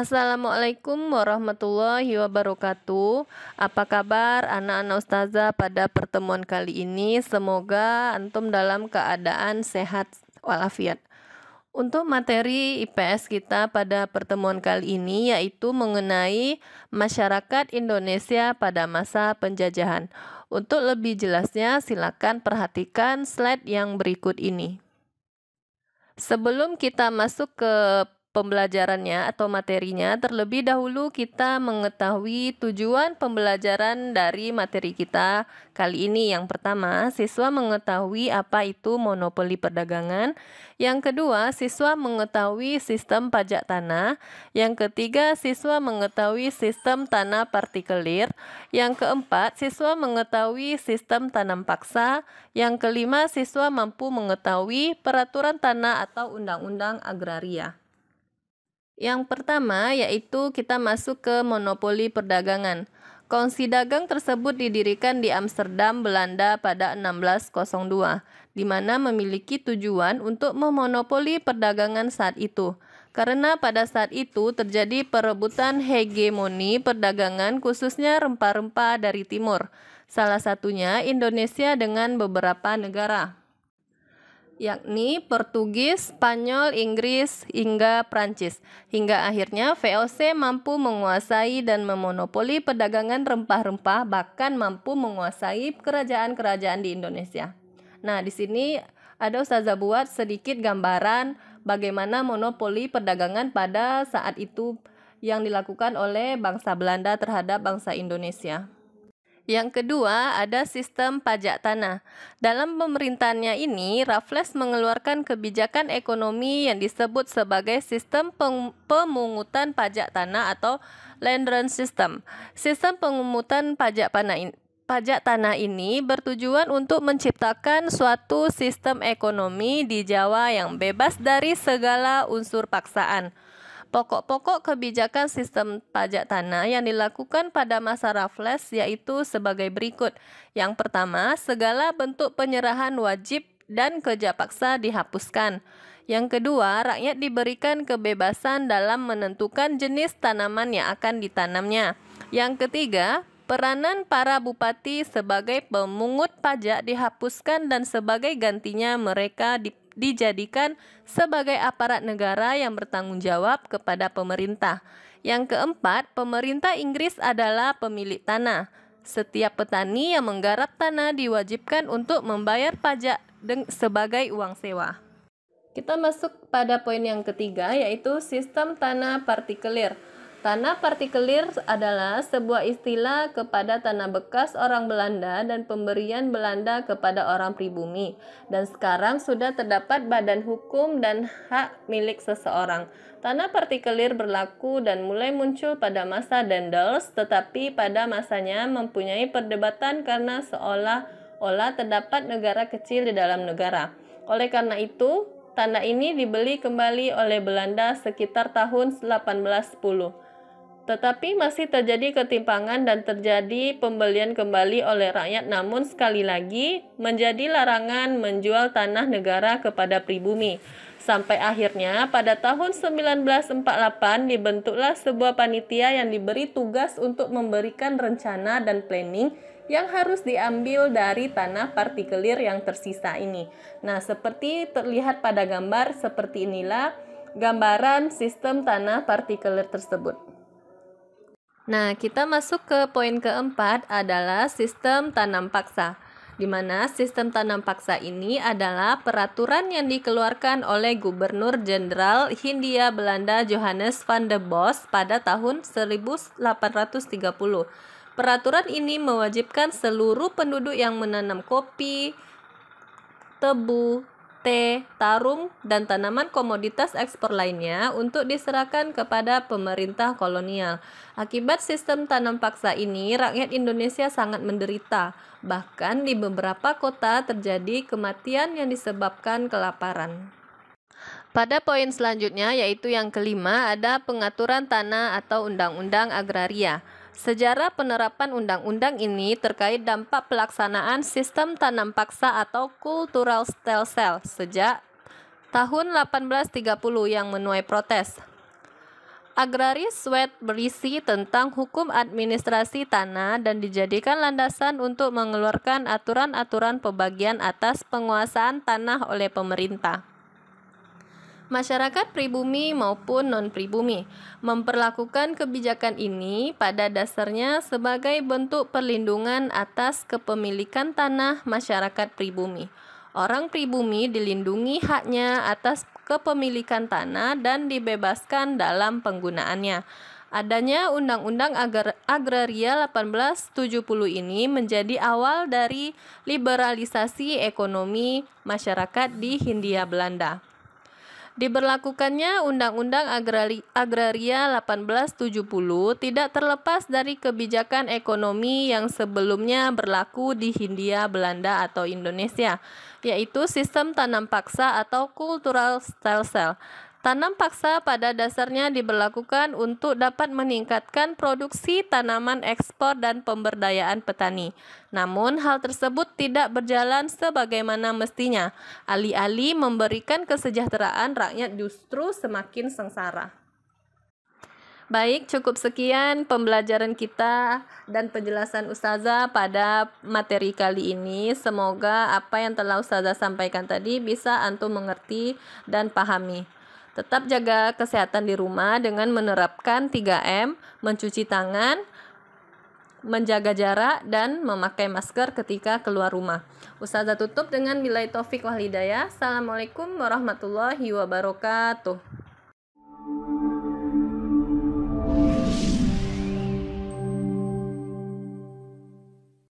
Assalamualaikum warahmatullahi wabarakatuh. Apa kabar anak-anak ustazah pada pertemuan kali ini? Semoga antum dalam keadaan sehat walafiat. Untuk materi IPS kita pada pertemuan kali ini yaitu mengenai masyarakat Indonesia pada masa penjajahan. Untuk lebih jelasnya silakan perhatikan slide yang berikut ini. Sebelum kita masuk ke pembelajarannya atau materinya, terlebih dahulu kita mengetahui tujuan pembelajaran dari materi kita kali ini. Yang pertama, siswa mengetahui apa itu monopoli perdagangan. Yang kedua, siswa mengetahui sistem pajak tanah. Yang ketiga, siswa mengetahui sistem tanah partikelir. Yang keempat, siswa mengetahui sistem tanam paksa. Yang kelima, siswa mampu mengetahui peraturan tanah atau undang-undang agraria. Yang pertama yaitu kita masuk ke monopoli perdagangan. Kongsi dagang tersebut didirikan di Amsterdam, Belanda pada 1602, di mana memiliki tujuan untuk memonopoli perdagangan saat itu. Karena pada saat itu terjadi perebutan hegemoni perdagangan khususnya rempah-rempah dari timur. Salah satunya Indonesia dengan beberapa negara, yakni Portugis, Spanyol, Inggris, hingga Prancis. Hingga akhirnya VOC mampu menguasai dan memonopoli perdagangan rempah-rempah, bahkan mampu menguasai kerajaan-kerajaan di Indonesia. Nah, di sini ada ustazah buat sedikit gambaran bagaimana monopoli perdagangan pada saat itu yang dilakukan oleh bangsa Belanda terhadap bangsa Indonesia. Yang kedua, ada sistem pajak tanah. Dalam pemerintahannya ini, Raffles mengeluarkan kebijakan ekonomi yang disebut sebagai sistem pemungutan pajak tanah atau land rent system. Sistem pemungutan pajak tanah ini bertujuan untuk menciptakan suatu sistem ekonomi di Jawa yang bebas dari segala unsur paksaan. Pokok-pokok kebijakan sistem pajak tanah yang dilakukan pada masa Raffles yaitu sebagai berikut. Yang pertama, segala bentuk penyerahan wajib dan kerja paksa dihapuskan. Yang kedua, rakyat diberikan kebebasan dalam menentukan jenis tanaman yang akan ditanamnya. Yang ketiga, peranan para bupati sebagai pemungut pajak dihapuskan dan sebagai gantinya mereka dijadikan sebagai aparat negara yang bertanggung jawab kepada pemerintah. Yang keempat, pemerintah Inggris adalah pemilik tanah. Setiap petani yang menggarap tanah diwajibkan untuk membayar pajak sebagai uang sewa. Kita masuk pada poin yang ketiga yaitu sistem tanah partikelir. Tanah partikelir adalah sebuah istilah kepada tanah bekas orang Belanda dan pemberian Belanda kepada orang pribumi. Dan sekarang sudah terdapat badan hukum dan hak milik seseorang. Tanah partikelir berlaku dan mulai muncul pada masa Daendels, tetapi pada masanya mempunyai perdebatan karena seolah-olah terdapat negara kecil di dalam negara. Oleh karena itu, tanah ini dibeli kembali oleh Belanda sekitar tahun 1810. Tetapi masih terjadi ketimpangan dan terjadi pembelian kembali oleh rakyat, namun sekali lagi menjadi larangan menjual tanah negara kepada pribumi. Sampai akhirnya pada tahun 1948 dibentuklah sebuah panitia yang diberi tugas untuk memberikan rencana dan planning yang harus diambil dari tanah partikelir yang tersisa ini. Nah, seperti terlihat pada gambar, seperti inilah gambaran sistem tanah partikelir tersebut. Nah, kita masuk ke poin keempat adalah sistem tanam paksa, di mana sistem tanam paksa ini adalah peraturan yang dikeluarkan oleh Gubernur Jenderal Hindia Belanda Johannes van der Bos pada tahun 1830. Peraturan ini mewajibkan seluruh penduduk yang menanam kopi, tebu, teh, tarum, dan tanaman komoditas ekspor lainnya untuk diserahkan kepada pemerintah kolonial. Akibat sistem tanam paksa ini, rakyat Indonesia sangat menderita. Bahkan di beberapa kota terjadi kematian yang disebabkan kelaparan. Pada poin selanjutnya, yaitu yang kelima, ada pengaturan tanah atau undang-undang agraria. Sejarah penerapan undang-undang ini terkait dampak pelaksanaan sistem tanam paksa atau cultural stem cell sejak tahun 1830 yang menuai protes. Agraris Wet berisi tentang hukum administrasi tanah dan dijadikan landasan untuk mengeluarkan aturan-aturan pembagian atas penguasaan tanah oleh pemerintah. Masyarakat pribumi maupun non-pribumi memperlakukan kebijakan ini pada dasarnya sebagai bentuk perlindungan atas kepemilikan tanah masyarakat pribumi. Orang pribumi dilindungi haknya atas kepemilikan tanah dan dibebaskan dalam penggunaannya. Adanya Undang-Undang Agraria 1870 ini menjadi awal dari liberalisasi ekonomi masyarakat di Hindia Belanda. Diberlakukannya Undang-Undang Agraria 1870 tidak terlepas dari kebijakan ekonomi yang sebelumnya berlaku di Hindia Belanda atau Indonesia, yaitu sistem tanam paksa atau cultural stelsel. Tanam paksa pada dasarnya diberlakukan untuk dapat meningkatkan produksi tanaman ekspor dan pemberdayaan petani. Namun hal tersebut tidak berjalan sebagaimana mestinya. Alih-alih memberikan kesejahteraan, rakyat justru semakin sengsara. Baik, cukup sekian pembelajaran kita dan penjelasan Ustazah pada materi kali ini. Semoga apa yang telah Ustazah sampaikan tadi bisa antum mengerti dan pahami. Tetap jaga kesehatan di rumah dengan menerapkan 3M, mencuci tangan, menjaga jarak, dan memakai masker ketika keluar rumah. Ustazah tutup dengan billahi taufik wal hidayah. Assalamualaikum warahmatullahi wabarakatuh.